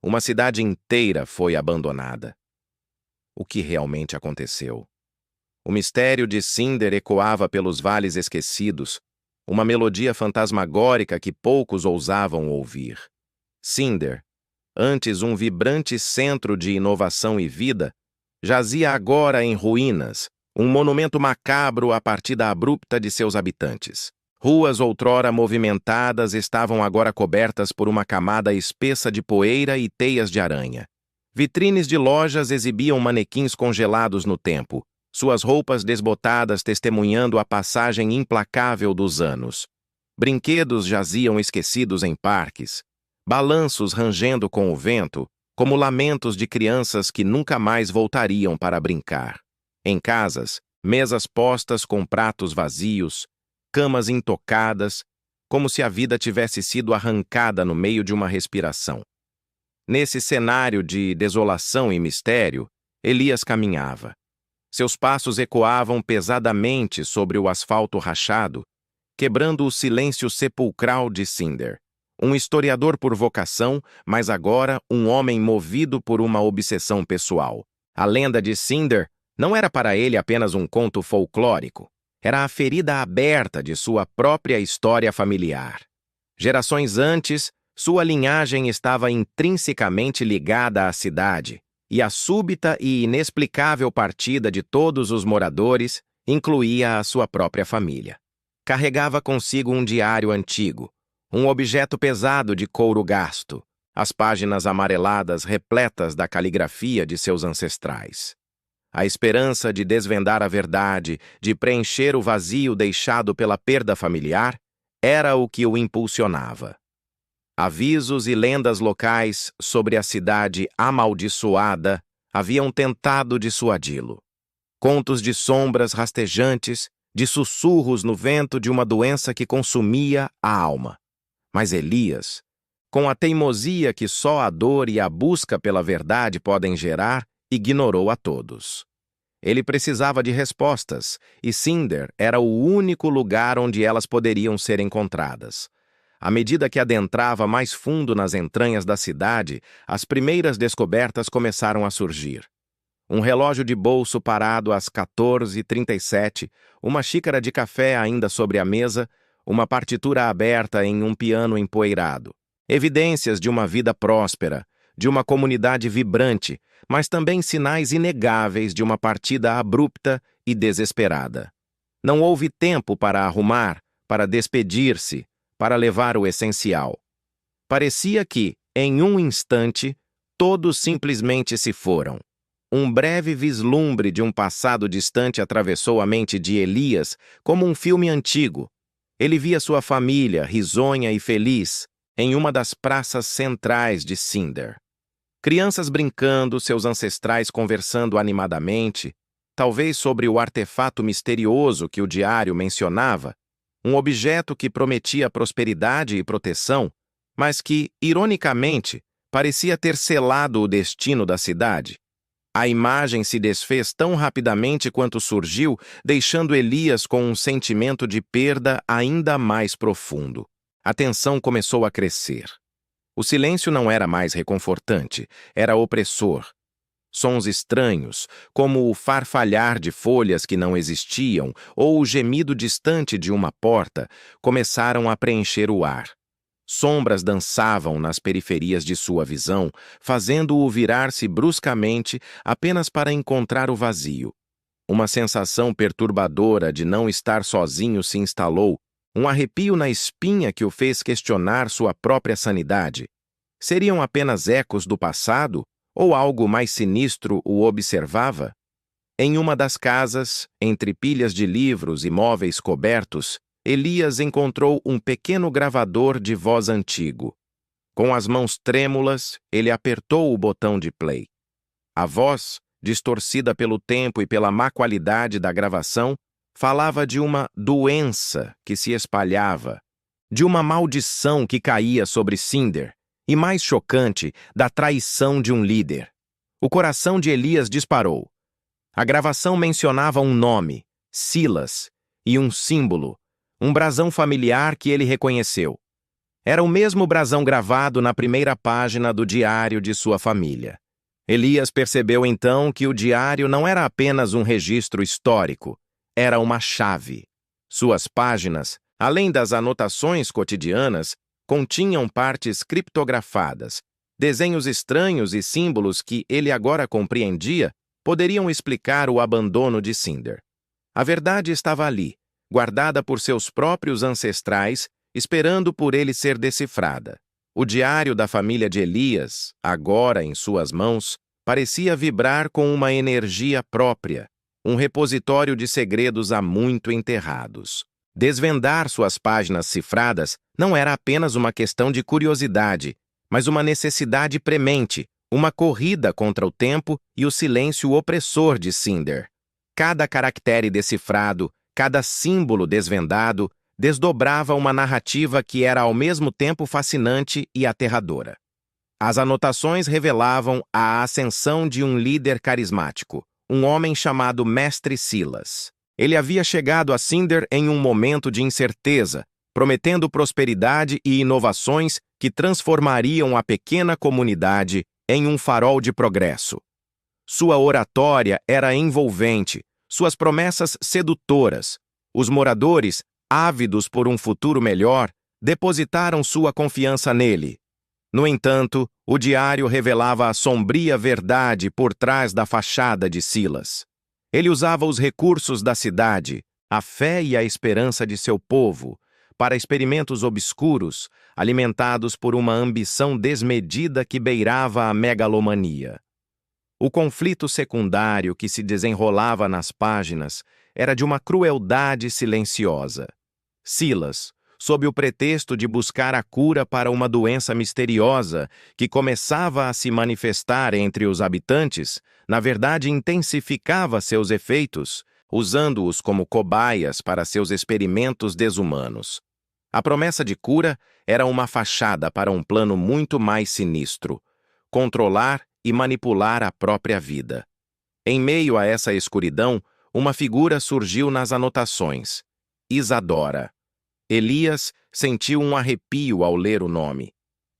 Uma cidade inteira foi abandonada. O que realmente aconteceu? O mistério de Cinder ecoava pelos vales esquecidos, uma melodia fantasmagórica que poucos ousavam ouvir. Cinder, antes um vibrante centro de inovação e vida, jazia agora em ruínas, um monumento macabro à partida abrupta de seus habitantes. Ruas outrora movimentadas estavam agora cobertas por uma camada espessa de poeira e teias de aranha. Vitrines de lojas exibiam manequins congelados no tempo, suas roupas desbotadas testemunhando a passagem implacável dos anos. Brinquedos jaziam esquecidos em parques, balanços rangendo com o vento, como lamentos de crianças que nunca mais voltariam para brincar. Em casas, mesas postas com pratos vazios, camas intocadas, como se a vida tivesse sido arrancada no meio de uma respiração. Nesse cenário de desolação e mistério, Elias caminhava. Seus passos ecoavam pesadamente sobre o asfalto rachado, quebrando o silêncio sepulcral de Cinder. Um historiador por vocação, mas agora um homem movido por uma obsessão pessoal. A lenda de Cinder não era para ele apenas um conto folclórico. Era a ferida aberta de sua própria história familiar. Gerações antes, sua linhagem estava intrinsecamente ligada à cidade, e a súbita e inexplicável partida de todos os moradores incluía a sua própria família. Carregava consigo um diário antigo, um objeto pesado de couro gasto, as páginas amareladas repletas da caligrafia de seus ancestrais. A esperança de desvendar a verdade, de preencher o vazio deixado pela perda familiar, era o que o impulsionava. Avisos e lendas locais sobre a cidade amaldiçoada haviam tentado dissuadi-lo. Contos de sombras rastejantes, de sussurros no vento de uma doença que consumia a alma. Mas Elias, com a teimosia que só a dor e a busca pela verdade podem gerar, ignorou a todos. Ele precisava de respostas, e Cinder era o único lugar onde elas poderiam ser encontradas. À medida que adentrava mais fundo nas entranhas da cidade, as primeiras descobertas começaram a surgir. Um relógio de bolso parado às 14h37, uma xícara de café ainda sobre a mesa, uma partitura aberta em um piano empoeirado. Evidências de uma vida próspera, de uma comunidade vibrante, mas também sinais inegáveis de uma partida abrupta e desesperada. Não houve tempo para arrumar, para despedir-se, para levar o essencial. Parecia que, em um instante, todos simplesmente se foram. Um breve vislumbre de um passado distante atravessou a mente de Elias como um filme antigo. Ele via sua família, risonha e feliz, em uma das praças centrais de Cinder. Crianças brincando, seus ancestrais conversando animadamente, talvez sobre o artefato misterioso que o diário mencionava, um objeto que prometia prosperidade e proteção, mas que, ironicamente, parecia ter selado o destino da cidade. A imagem se desfez tão rapidamente quanto surgiu, deixando Elias com um sentimento de perda ainda mais profundo. A tensão começou a crescer. O silêncio não era mais reconfortante, era opressor. Sons estranhos, como o farfalhar de folhas que não existiam ou o gemido distante de uma porta, começaram a preencher o ar. Sombras dançavam nas periferias de sua visão, fazendo-o virar-se bruscamente apenas para encontrar o vazio. Uma sensação perturbadora de não estar sozinho se instalou, um arrepio na espinha que o fez questionar sua própria sanidade. Seriam apenas ecos do passado, ou algo mais sinistro o observava? Em uma das casas, entre pilhas de livros e móveis cobertos, Elias encontrou um pequeno gravador de voz antigo. Com as mãos trêmulas, ele apertou o botão de play. A voz, distorcida pelo tempo e pela má qualidade da gravação, falava de uma doença que se espalhava, de uma maldição que caía sobre Cinder, e mais chocante, da traição de um líder. O coração de Elias disparou. A gravação mencionava um nome, Silas, e um símbolo, um brasão familiar que ele reconheceu. Era o mesmo brasão gravado na primeira página do diário de sua família. Elias percebeu então que o diário não era apenas um registro histórico, era uma chave. Suas páginas, além das anotações cotidianas, continham partes criptografadas, desenhos estranhos e símbolos que ele agora compreendia poderiam explicar o abandono de Cinder. A verdade estava ali, guardada por seus próprios ancestrais, esperando por ele ser decifrada. O diário da família de Elias, agora em suas mãos, parecia vibrar com uma energia própria, um repositório de segredos há muito enterrados. Desvendar suas páginas cifradas não era apenas uma questão de curiosidade, mas uma necessidade premente, uma corrida contra o tempo e o silêncio opressor de Cinder. Cada caractere decifrado, cada símbolo desvendado, desdobrava uma narrativa que era ao mesmo tempo fascinante e aterradora. As anotações revelavam a ascensão de um líder carismático, um homem chamado Mestre Silas. Ele havia chegado a Cinder em um momento de incerteza, prometendo prosperidade e inovações que transformariam a pequena comunidade em um farol de progresso. Sua oratória era envolvente, suas promessas sedutoras. Os moradores, ávidos por um futuro melhor, depositaram sua confiança nele. No entanto, o diário revelava a sombria verdade por trás da fachada de Silas. Ele usava os recursos da cidade, a fé e a esperança de seu povo, para experimentos obscuros, alimentados por uma ambição desmedida que beirava a megalomania. O conflito secundário que se desenrolava nas páginas era de uma crueldade silenciosa. Silas, sob o pretexto de buscar a cura para uma doença misteriosa que começava a se manifestar entre os habitantes, na verdade intensificava seus efeitos, usando-os como cobaias para seus experimentos desumanos. A promessa de cura era uma fachada para um plano muito mais sinistro: controlar e manipular a própria vida. Em meio a essa escuridão, uma figura surgiu nas anotações: Isadora. Elias sentiu um arrepio ao ler o nome.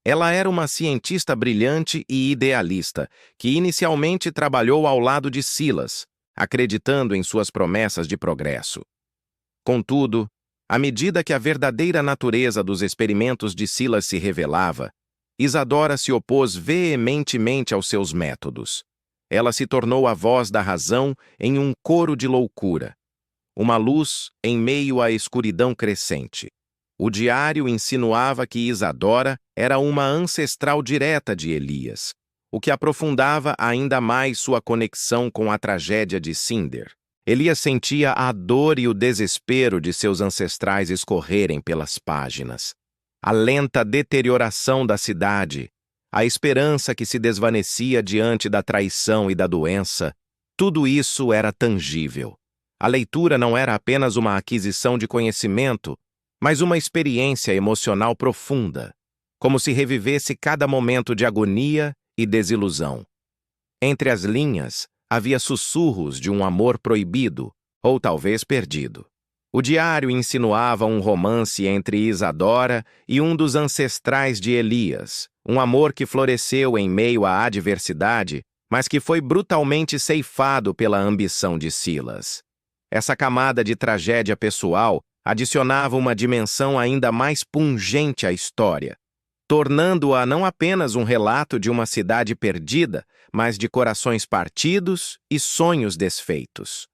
Ela era uma cientista brilhante e idealista, que inicialmente trabalhou ao lado de Silas, acreditando em suas promessas de progresso. Contudo, à medida que a verdadeira natureza dos experimentos de Silas se revelava, Isadora se opôs veementemente aos seus métodos. Ela se tornou a voz da razão em um coro de loucura, uma luz em meio à escuridão crescente. O diário insinuava que Isadora era uma ancestral direta de Elias, o que aprofundava ainda mais sua conexão com a tragédia de Cinder. Elias sentia a dor e o desespero de seus ancestrais escorrerem pelas páginas. A lenta deterioração da cidade, a esperança que se desvanecia diante da traição e da doença, tudo isso era tangível. A leitura não era apenas uma aquisição de conhecimento, mas uma experiência emocional profunda, como se revivesse cada momento de agonia e desilusão. Entre as linhas, havia sussurros de um amor proibido, ou talvez perdido. O diário insinuava um romance entre Isadora e um dos ancestrais de Elias, um amor que floresceu em meio à adversidade, mas que foi brutalmente ceifado pela ambição de Silas. Essa camada de tragédia pessoal adicionava uma dimensão ainda mais pungente à história, tornando-a não apenas um relato de uma cidade perdida, mas de corações partidos e sonhos desfeitos.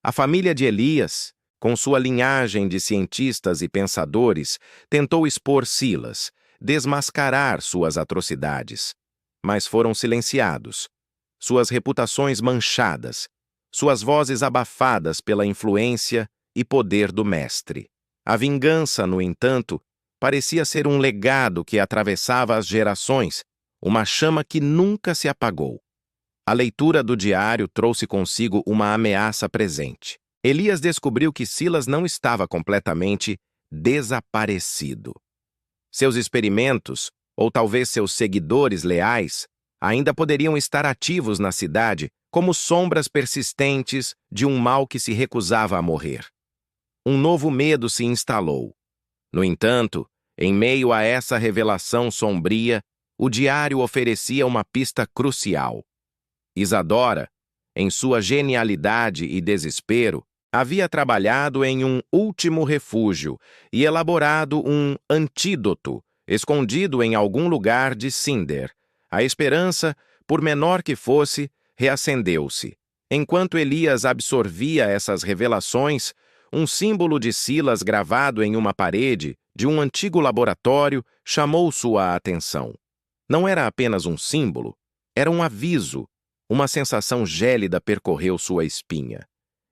A família de Elias, com sua linhagem de cientistas e pensadores, tentou expor Silas, desmascarar suas atrocidades, mas foram silenciados, suas reputações manchadas, suas vozes abafadas pela influência e poder do mestre. A vingança, no entanto, parecia ser um legado que atravessava as gerações, uma chama que nunca se apagou. A leitura do diário trouxe consigo uma ameaça presente. Elias descobriu que Silas não estava completamente desaparecido. Seus experimentos, ou talvez seus seguidores leais, ainda poderiam estar ativos na cidade como sombras persistentes de um mal que se recusava a morrer. Um novo medo se instalou. No entanto, Em meio a essa revelação sombria, o diário oferecia uma pista crucial. Isadora, em sua genialidade e desespero, havia trabalhado em um último refúgio e elaborado um antídoto, escondido em algum lugar de Cinder. A esperança, por menor que fosse, reacendeu-se. Enquanto Elias absorvia essas revelações, um símbolo de Silas gravado em uma parede de um antigo laboratório chamou sua atenção. Não era apenas um símbolo, era um aviso. Uma sensação gélida percorreu sua espinha.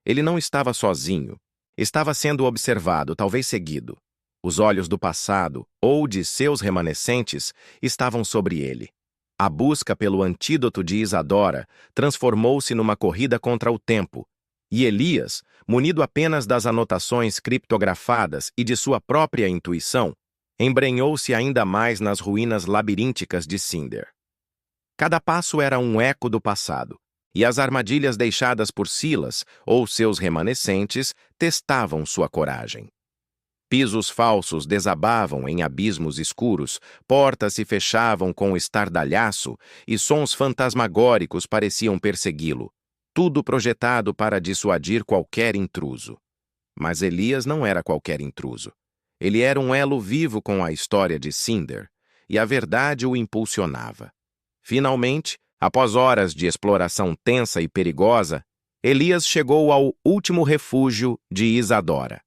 Ele não estava sozinho. Estava sendo observado, talvez seguido. Os olhos do passado, ou de seus remanescentes, estavam sobre ele. A busca pelo antídoto de Isadora transformou-se numa corrida contra o tempo, e Elias, munido apenas das anotações criptografadas e de sua própria intuição, embrenhou-se ainda mais nas ruínas labirínticas de Cinder. Cada passo era um eco do passado, e as armadilhas deixadas por Silas ou seus remanescentes testavam sua coragem. Pisos falsos desabavam em abismos escuros, portas se fechavam com estardalhaço e sons fantasmagóricos pareciam persegui-lo, tudo projetado para dissuadir qualquer intruso. Mas Elias não era qualquer intruso. Ele era um elo vivo com a história de Cinder, e a verdade o impulsionava. Finalmente, após horas de exploração tensa e perigosa, Elias chegou ao último refúgio de Isadora.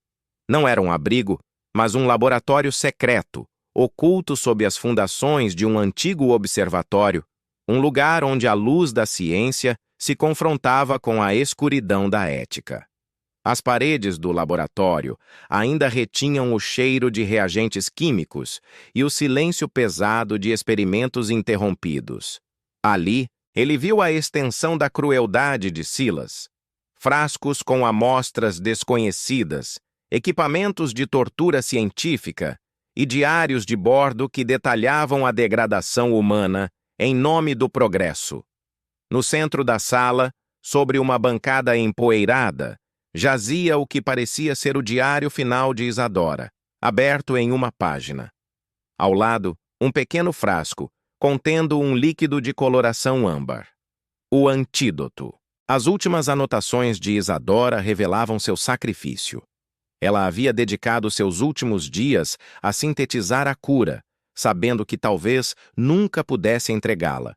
Não era um abrigo, mas um laboratório secreto, oculto sob as fundações de um antigo observatório, um lugar onde a luz da ciência se confrontava com a escuridão da ética. As paredes do laboratório ainda retinham o cheiro de reagentes químicos e o silêncio pesado de experimentos interrompidos. Ali, ele viu a extensão da crueldade de Silas. Frascos com amostras desconhecidas, equipamentos de tortura científica e diários de bordo que detalhavam a degradação humana em nome do progresso. No centro da sala, sobre uma bancada empoeirada, jazia o que parecia ser o diário final de Isadora, aberto em uma página. Ao lado, um pequeno frasco, contendo um líquido de coloração âmbar. O antídoto. As últimas anotações de Isadora revelavam seu sacrifício. Ela havia dedicado seus últimos dias a sintetizar a cura, sabendo que talvez nunca pudesse entregá-la.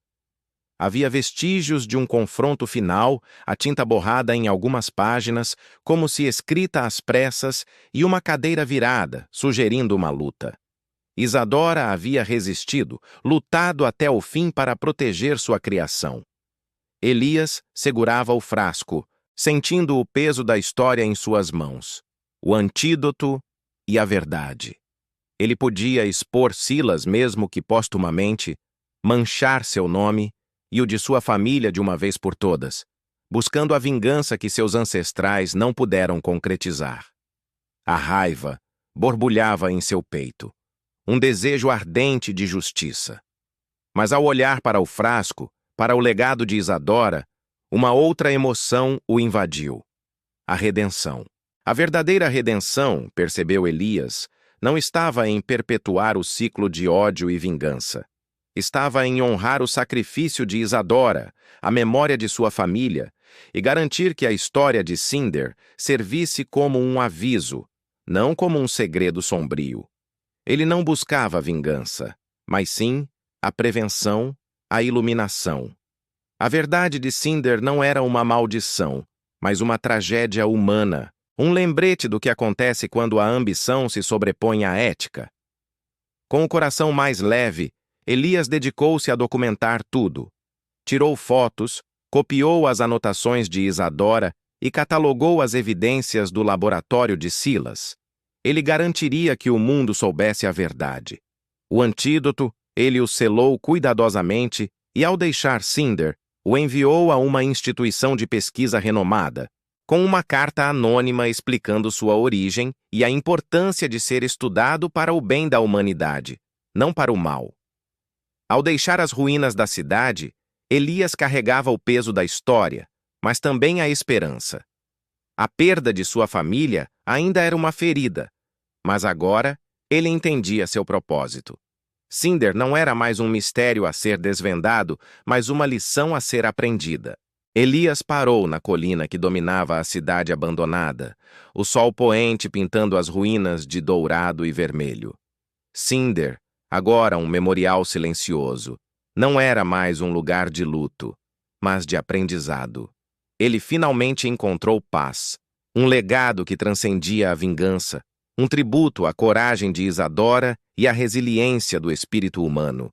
Havia vestígios de um confronto final, a tinta borrada em algumas páginas, como se escrita às pressas, e uma cadeira virada, sugerindo uma luta. Isadora havia resistido, lutado até o fim para proteger sua criação. Elias segurava o frasco, sentindo o peso da história em suas mãos. O antídoto e a verdade. Ele podia expor Silas, mesmo que postumamente, manchar seu nome e o de sua família de uma vez por todas, buscando a vingança que seus ancestrais não puderam concretizar. A raiva borbulhava em seu peito, um desejo ardente de justiça. Mas ao olhar para o frasco, para o legado de Isadora, uma outra emoção o invadiu: a redenção. A verdadeira redenção, percebeu Elias, não estava em perpetuar o ciclo de ódio e vingança. Estava em honrar o sacrifício de Isadora, a memória de sua família, e garantir que a história de Cinder servisse como um aviso, não como um segredo sombrio. Ele não buscava vingança, mas sim a prevenção, a iluminação. A verdade de Cinder não era uma maldição, mas uma tragédia humana, um lembrete do que acontece quando a ambição se sobrepõe à ética. Com o coração mais leve, Elias dedicou-se a documentar tudo. Tirou fotos, copiou as anotações de Isadora e catalogou as evidências do laboratório de Silas. Ele garantiria que o mundo soubesse a verdade. O antídoto, ele o selou cuidadosamente e, ao deixar Cinder, o enviou a uma instituição de pesquisa renomada, com uma carta anônima explicando sua origem e a importância de ser estudado para o bem da humanidade, não para o mal. Ao deixar as ruínas da cidade, Elias carregava o peso da história, mas também a esperança. A perda de sua família ainda era uma ferida, mas agora Ele entendia seu propósito. Cinder não era mais um mistério a ser desvendado, mas uma lição a ser aprendida. Elias parou na colina que dominava a cidade abandonada, o sol poente pintando as ruínas de dourado e vermelho. Cinder, agora um memorial silencioso, não era mais um lugar de luto, mas de aprendizado. Ele finalmente encontrou paz, um legado que transcendia a vingança, um tributo à coragem de Isadora e à resiliência do espírito humano.